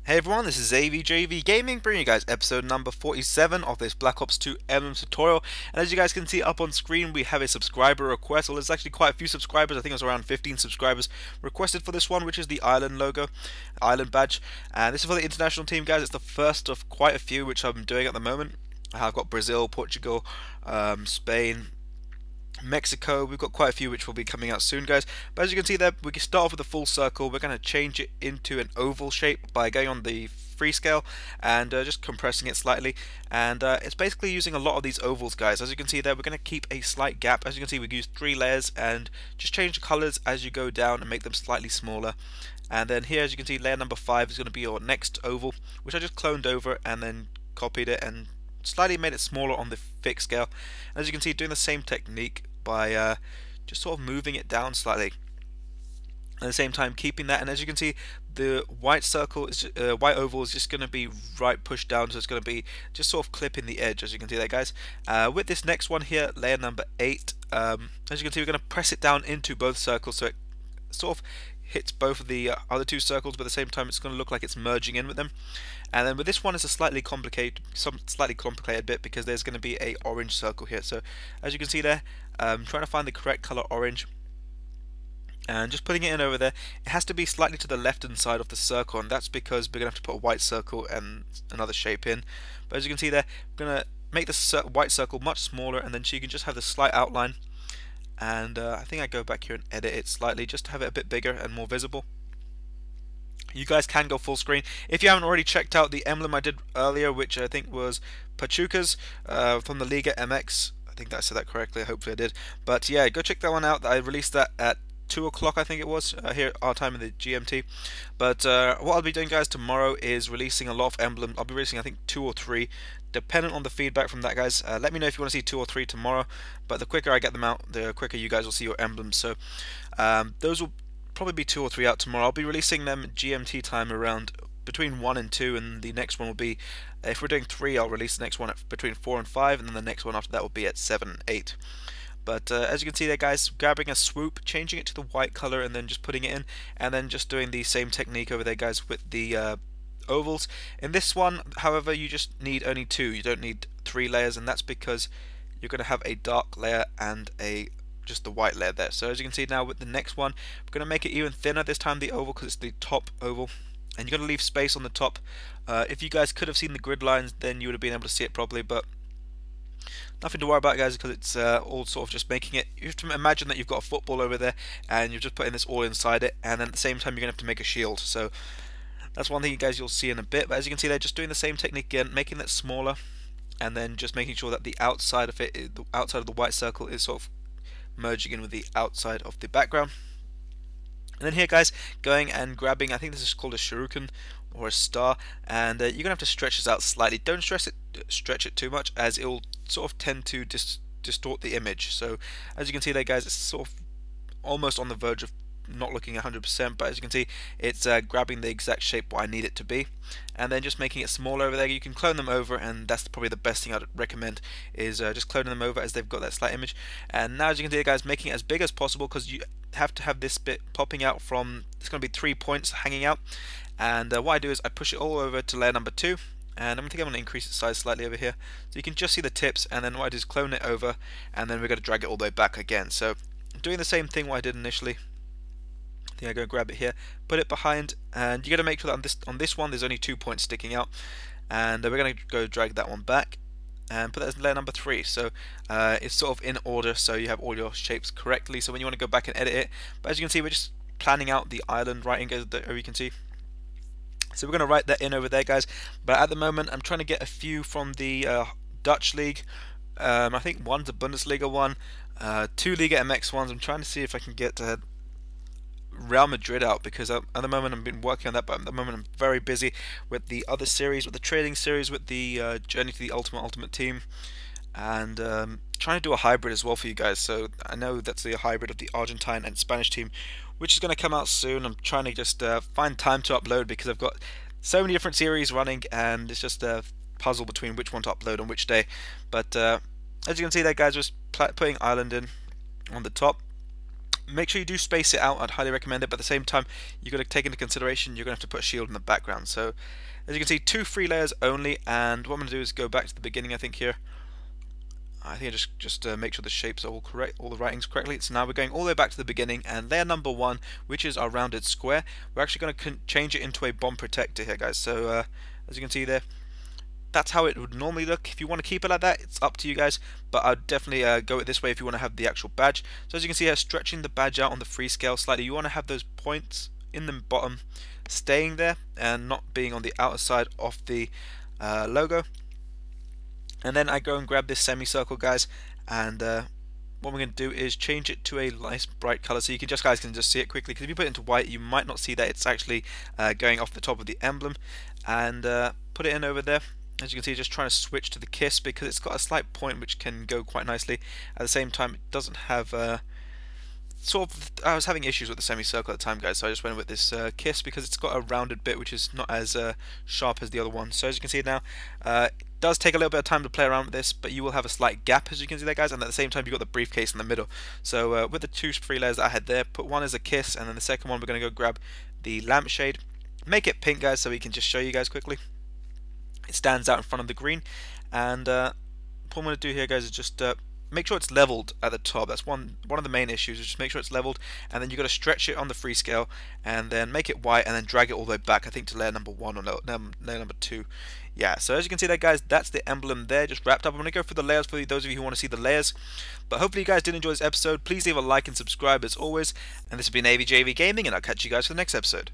Hey everyone, this is AVJVGaming bringing you guys episode number 47 of this Black Ops 2 Emblems tutorial. And as you guys can see up on screen, we have a subscriber request. Well, there's actually quite a few subscribers. I think it was around 15 subscribers requested for this one, which is the island logo, island badge. And this is for the international team, guys. It's the first of quite a few which I'm doing at the moment. I've got Brazil, Portugal, Spain, Mexico. We've got quite a few which will be coming out soon, guys. But as you can see there, we can start off with a full circle. We're going to change it into an oval shape by going on the freescale and just compressing it slightly. And it's basically using a lot of these ovals, guys. As you can see there, we're going to keep a slight gap. As you can see, we use 3 layers and just change the colors as you go down and make them slightly smaller. And then here, as you can see, layer number 5 is going to be your next oval, which I just cloned over and then copied it and slightly made it smaller on the thick scale. And as you can see, doing the same technique by just sort of moving it down slightly, at the same time keeping that. And as you can see, the white circle is white oval is just going to be right pushed down, so it's going to be just sort of clipping the edge, as you can see there, guys. With this next one here, layer number 8, as you can see, we're going to press it down into both circles so it sort of hits both of the other 2 circles, but at the same time it's going to look like it's merging in with them. And then with this one, it's a slightly complicated bit because there's going to be a orange circle here. So as you can see there, trying to find the correct color orange and just putting it in over there. It has to be slightly to the left hand side of the circle, and that's because we're going to have to put a white circle and another shape in. But as you can see there, we're going to make the white circle much smaller, and then so you can just have the slight outline. And I think I go back here and edit it slightly just to have it a bit bigger and more visible. You guys can go full screen. If you haven't already checked out the emblem I did earlier, which I think was Pachuca's from the Liga MX, I think I said that correctly, hopefully I did. But yeah, go check that one out. I released that at 2 o'clock, I think it was, here our time in the GMT. But what I'll be doing, guys, tomorrow is releasing a lot of emblems. I'll be releasing, I think, 2 or 3, dependent on the feedback from that, guys. Let me know if you want to see 2 or 3 tomorrow. But the quicker I get them out, the quicker you guys will see your emblems. So those will probably be 2 or 3 out tomorrow. I'll be releasing them GMT time around between 1 and 2, and the next one will be, if we're doing 3, I'll release the next one at between 4 and 5, and then the next one after that will be at 7 and 8. But as you can see there, guys, grabbing a swoop, changing it to the white color, and then just putting it in, and then just doing the same technique over there, guys, with the ovals. In this one, however, you just need only 2. You don't need 3 layers, and that's because you're going to have a dark layer and just the white layer there. So as you can see now with the next one, we're going to make it even thinner this time, the oval, because it's the top oval. And you're going to leave space on the top. If you guys could have seen the grid lines, then you would have been able to see it properly, but nothing to worry about, guys, because it's all sort of just making it. You have to imagine that you've got a football over there, and you're just putting this all inside it, and then at the same time you're going to have to make a shield. So that's one thing, you guys, you'll see in a bit. But as you can see, they're just doing the same technique again, making it smaller, and then just making sure that the outside of it, the outside of the white circle, is sort of merging in with the outside of the background. And then here, guys, going and grabbing, I think this is called a shuriken or a star, and you're gonna have to stretch this out slightly. Don't stretch it too much, as it will sort of tend to distort the image. So as you can see there, guys, it's sort of almost on the verge of not looking 100%, but as you can see, it's grabbing the exact shape what I need it to be, and then just making it smaller over there. You can clone them over, and that's probably the best thing I'd recommend, is just cloning them over as they've got that slight image. And now, as you can see, guys, making it as big as possible, because you have to have this bit popping out from, it's going to be 3 points hanging out. And what I do is I push it all over to layer number 2, and I'm going to increase its size slightly over here, so you can just see the tips. And then what I do is clone it over, and then we're going to drag it all the way back again. So doing the same thing what I did initially. I think I go grab it here, put it behind, and you got to make sure that on this one there's only 2 points sticking out, and we're going to go drag that one back and put that as layer number 3. So it's sort of in order, so you have all your shapes correctly. So when you want to go back and edit it, but as you can see, we're just planning out the island writing over, you can see. So we're going to write that in over there, guys. But at the moment, I'm trying to get a few from the Dutch league. I think one's a Bundesliga one, 2 Liga MX ones. I'm trying to see if I can get Real Madrid out, because at the moment I've been working on that, but at the moment I'm very busy with the other series, with the trading series, with the Journey to the Ultimate Team, and trying to do a hybrid as well for you guys. So I know that's the hybrid of the Argentine and Spanish team, which is going to come out soon. I'm trying to just find time to upload, because I've got so many different series running, and it's just a puzzle between which one to upload on which day. But as you can see there, guys, just putting Ireland in on the top. Make sure you do space it out. I'd highly recommend it, but at the same time, you've got to take into consideration you're going to have to put a shield in the background. So, as you can see, 2 free layers only, and what I'm going to do is go back to the beginning, I think, here. I think I just make sure the shapes are all correct, all the writings correctly. So now we're going all the way back to the beginning, and layer number 1, which is our rounded square, we're actually going to change it into a bomb protector here, guys. So, as you can see there, that's how it would normally look. If you want to keep it like that, it's up to you guys, but I'd definitely go it this way if you want to have the actual badge. So as you can see here, stretching the badge out on the free scale slightly, you want to have those points in the bottom staying there and not being on the outer side of the logo. And then I go and grab this semicircle, guys, and what we're going to do is change it to a nice bright color so you can guys can just see it quickly, because if you put it into white you might not see that it's actually going off the top of the emblem. And put it in over there. As you can see, just trying to switch to the kiss because it's got a slight point which can go quite nicely. At the same time, it doesn't have I was having issues with the semicircle at the time, guys, so I just went with this kiss because it's got a rounded bit which is not as sharp as the other one. So as you can see now, it does take a little bit of time to play around with this, but you will have a slight gap, as you can see there, guys, and at the same time you've got the briefcase in the middle. So with the 2 free layers that I had there, put one as a kiss, and then the second one we're going to go grab the lampshade. Make it pink, guys, so we can just show you guys quickly. It stands out in front of the green, and what I'm going to do here, guys, is just make sure it's leveled at the top. That's one of the main issues, is just make sure it's leveled, and then you've got to stretch it on the free scale, and then make it white, and then drag it all the way back, I think, to layer number 1 or layer number 2. Yeah, so as you can see there, guys, that's the emblem there, just wrapped up. I'm going to go through the layers for those of you who want to see the layers. But hopefully you guys did enjoy this episode. Please leave a like and subscribe as always. And this has been AVJVGaming, and I'll catch you guys for the next episode.